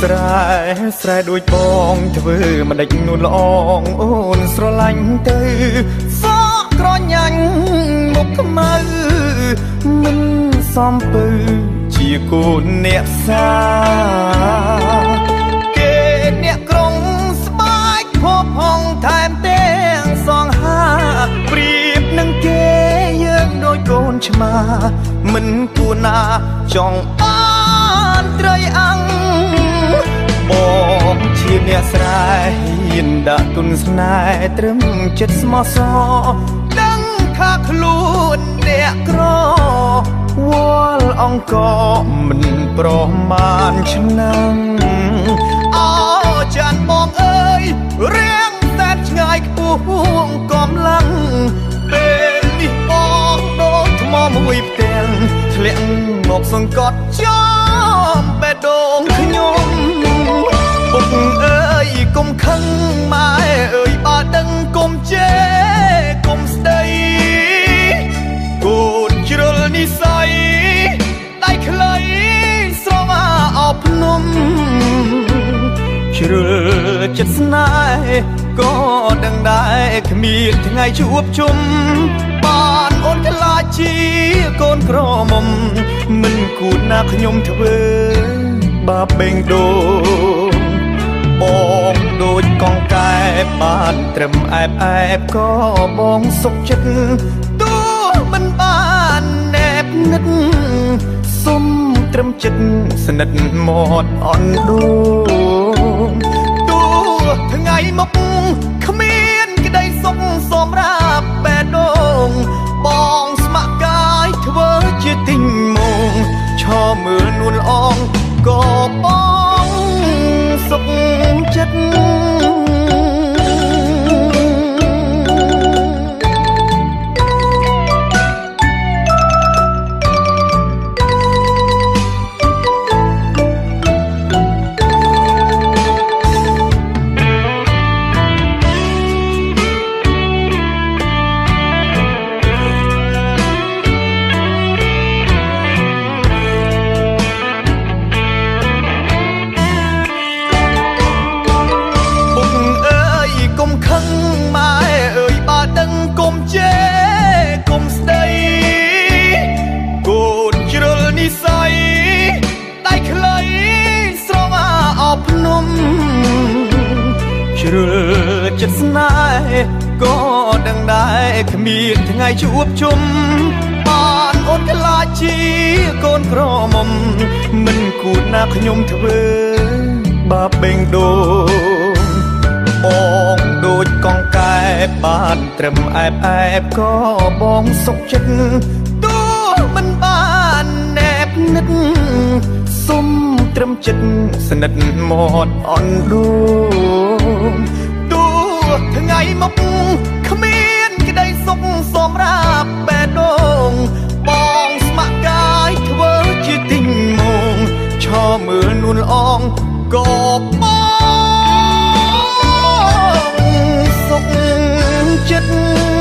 ស្រែស្រែដូចបងធ្វើមិនដេចនួនល្អងអូនស្រឡាញ់ទៅសក់ក្រញាញ់មុខខ្មៅមិនសំពើជាកូនអ្នកសាគេអ្នកក្រុងស្បែកភពហងថែមទាំងសងហាព្រៀបនឹងគេយើងដូចកូនឆ្មាមិនគួរណាចង់បានត្រីអង្គបងជាអ្នកស្រែហ៊ានដាក់ទុនស្នេហ៍ត្រឹមចិត្តស្មោះសរដឹងថាខ្លួនអ្នកក្រវល់អង្គមិនប្រមាណឆ្នាំអោចាន់បងអើយរៀងតែឆ្ងាយខ្ពស់កំឡាំងពេលនេះបងដូចថ្មមួយផ្ទាំងធ្លាក់មកសង្កត់ចំបេះដូងខ្ញុំពុកអើយកុំខឹងម៉ែអើយបើដឹងកុំជេរកុំស្ដីកូនជ្រុលនិស័យដៃខ្លីស្រវាអោភ្នំជ្រុលចិត្តស្នេហ៍ក៏ដឹងដែរគ្មានថ្ងៃជួបជុំបានអូនខ្លាចជាកូនក្រមុំមិនគួរណាខ្ញុំធ្វើបាបបេងដូងបងដូចកងកែបានត្រឹមអែបក៏បងសុខចិត្តទោះមិនបានណែបនិតសុំត្រឹមចិត្តស្និទ្ធមាត់អន់ដួងទោះថ្ងៃមកគ្មានក្តីសុខសម្រាប់បេះដូងបងស្ម័គ្រកាយធ្វើជាទិញមកឈរមើលនួនអងក៏បងសុខចិត្តជ្រុលចិត្តស្នេហ៍ក៏ដឹងដែរគ្មានថ្ងៃជួបជុំបានអូនខ្លាចជាកូនក្រមុំមិនគួរណាខ្ញុំធ្វើបាបបេងដូងបងដូចកងកែបានត្រឹមអែបក៏បងសុខចិត្តទោះមិនបានណែបនិតសុំត្រឹមចិត្តស្និទ្ធមាត់អន់ដួងទោះថ្ងៃមកគ្មានក្តីសុខសម្រាប់បេះដូងបងស្ម័គ្រកាយធ្វើជាទិញមកឈរមើលនួនល្អងក៏បងសុខចិត្ត